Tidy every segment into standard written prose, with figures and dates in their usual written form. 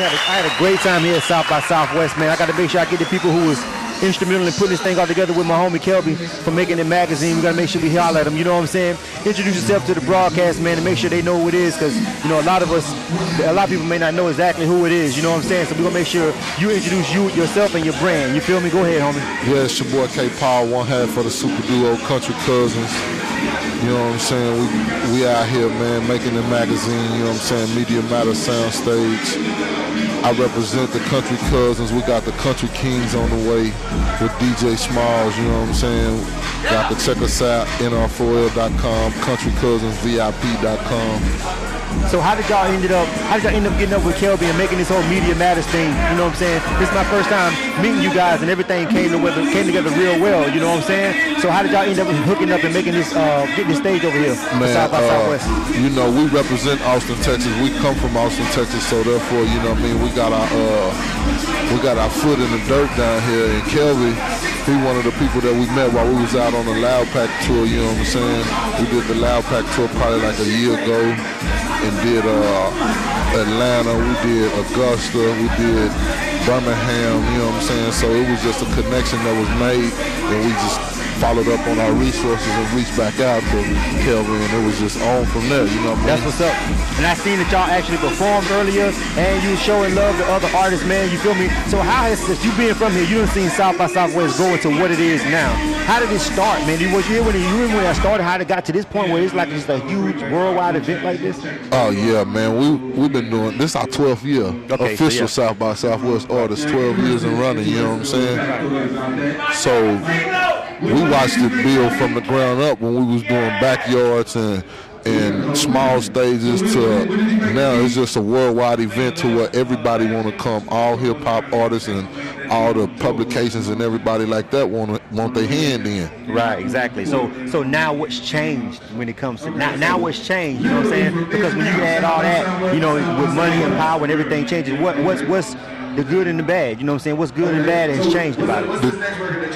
I had a great time here at South by Southwest, man. I got to make sure I get the people who was instrumental in putting this thing all together with my homie Kelby for making it magazine. We got to make sure we holler at them, you know what I'm saying? Introduce yourself to the broadcast, man, and make sure they know who it is, because, you know, a lot of people may not know exactly who it is, you know what I'm saying? So we're going to make sure you introduce yourself and your brand. You feel me? Go ahead, homie. Yeah, it's your boy K-Paul, one half for the super duo Country Cousins. You know what I'm saying? We out here, man, making the magazine, you know what I'm saying? Media Matter Soundstage. I represent the Country Cousins. We got the Country Kings on the way with DJ Smalls, you know what I'm saying? Got to check us out, nr4l.com, countrycousinsvip.com. So how did y'all end up getting up with Kelby and making this whole Media Matters thing? You know what I'm saying? This is my first time meeting you guys, and everything came together real well. You know what I'm saying? So how did y'all end up hooking up and making this, getting this stage over here, man, South by Southwest? You know, we represent Austin, Texas. We come from Austin, Texas, so therefore, you know what I mean, we got our foot in the dirt down here. And Kelby, he one of the people that we met while we was out on the Loud Pack tour. You know what I'm saying? We did the Loud Pack tour probably like a year ago. And did Atlanta, we did Augusta, we did Birmingham, you know what I'm saying? So it was just a connection that was made, and we just followed up on our resources and reached back out to Kelby, and it was just on from there, you know what I mean? That's what's up. And I seen that y'all actually performed earlier, and you showing love to other artists, man, you feel me? So how has this, you being from here, you done seen South by Southwest go into what it is now. How did it start, man? Was you here when it started, how it got to this point where it's like just a huge worldwide event like this? Oh yeah, man, we've been doing, this our 12th year, official South by Southwest artist, 12 years and running, you know what I'm saying? So we watched it build from the ground up when we was doing backyards and small stages to now it's just a worldwide event to where everybody want to come, all hip-hop artists and all the publications and everybody like that want their hand in. Right, exactly. So now what's changed when it comes to now what's changed, you know what I'm saying? Because when you add all that, you know, with money and power and everything changes, what's the good and the bad, you know what I'm saying? What's good and bad has changed about it?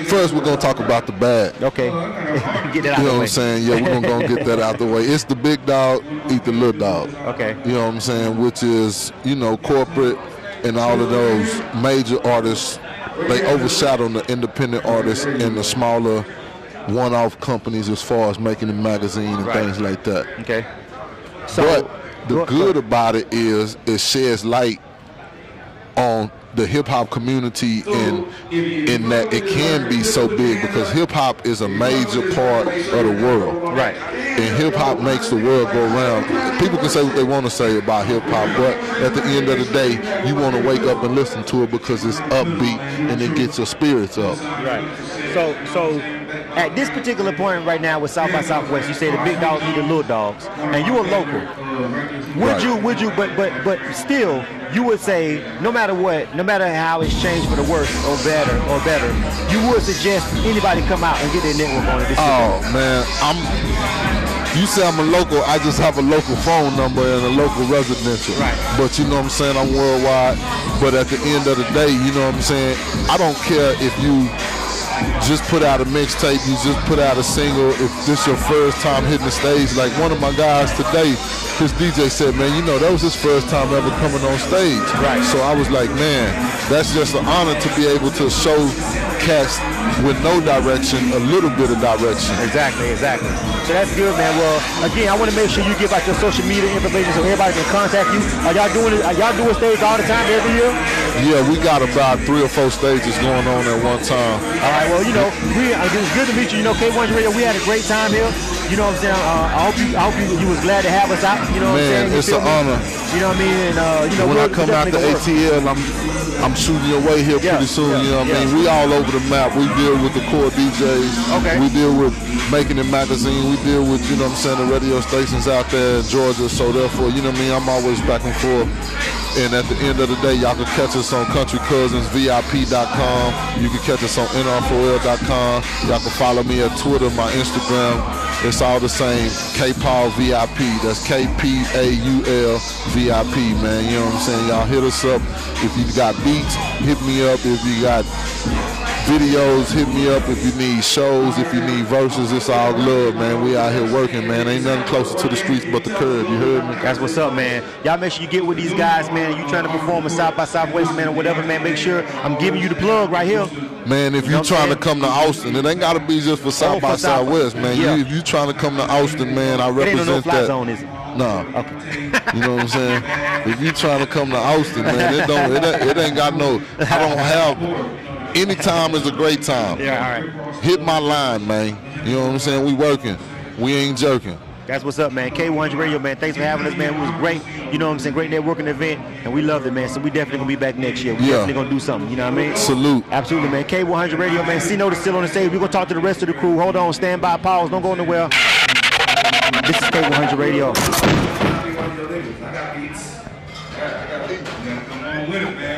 First, we're going to talk about the bad. Okay. Get that out of the way. You know what I'm saying? Yeah, we're going to get that out the way. It's the big dog, eat the little dog. Okay. You know what I'm saying? Which is, you know, corporate and all of those major artists, they overshadow the independent artists and the smaller one-off companies as far as making a magazine and things like that. Okay. So, but the good about it is it sheds light on the hip-hop community in that it can be so big, because hip-hop is a major part of the world. Right. And hip-hop makes the world go round. People can say what they want to say about hip-hop, but at the end of the day, you want to wake up and listen to it because it's upbeat and it gets your spirits up. Right. So at this particular point right now with South by Southwest, you say the big dogs eat the little dogs, and you a local. Would you, but still, you would say, no matter what, no matter how it's changed for the worse or better, you would suggest anybody come out and get their network on it. Oh man, you say I'm a local, I just have a local phone number and a local residential. Right. But you know what I'm saying, I'm worldwide. But at the end of the day, you know what I'm saying, I don't care if you just put out a mixtape, you just put out a single, if this your first time hitting the stage. Like one of my guys today, his DJ said, man, you know, that was his first time ever coming on stage. Right. So I was like, man, that's just an honor to be able to show cats with no direction a little bit of direction. Exactly. So that's good, man. Well, again, I want to make sure you give out your social media information so everybody can contact you. Are y'all doing stage all the time every year? Yeah, we got about 3 or 4 stages going on at one time. All right, well, you know, it was good to meet you. You know, K1 Radio, we had a great time here. You know what I'm saying? I hope you was glad to have us out. You know what I'm saying? Man, it's an honor. You know what I mean? And, you know, when I come out to ATL, I'm shooting your way here pretty soon. You know what I mean? We all over the map. We deal with the core DJs. Okay. We deal with Making It Magazine. We deal with, you know what I'm saying, the radio stations out there in Georgia. So therefore, you know what I mean, I'm always back and forth. And at the end of the day, y'all can catch us on countrycousinsvip.com. You can catch us on nr4l.com. Y'all can follow me at Twitter, my Instagram. It's all the same, K-Paul VIP. That's K-P-A-U-L VIP, man. You know what I'm saying? Y'all hit us up. If you got beats, hit me up. If you got videos, hit me up if you need shows, if you need verses. It's all love, man. We out here working, man. Ain't nothing closer to the streets but the curb. You heard me? That's what's up, man. Y'all make sure you get with these guys, man. You trying to perform a South by Southwest, man, or whatever, man. Make sure I'm giving you the plug right here. Man, if you trying to come to Austin, it ain't got to be just for South by Southwest, man. Yeah. If you trying to come to Austin, man, I represent no fly that. Zone, is it? No. Okay. You know what I'm saying? If you trying to come to Austin, man, it ain't got no. I don't have. Any time is a great time. Yeah, all right. Hit my line, man. You know what I'm saying? We working. We ain't jerking. That's what's up, man. K100 Radio, man. Thanks for having us, man. It was great. You know what I'm saying? Great networking event, and we loved it, man. So we definitely gonna be back next year. We definitely gonna do something. You know what I mean? Salute. Absolutely, man. K100 Radio, man. C-Note is still on the stage. We're gonna talk to the rest of the crew. Hold on, stand by, pause. Don't go nowhere. This is K100 Radio. Come on with it, man.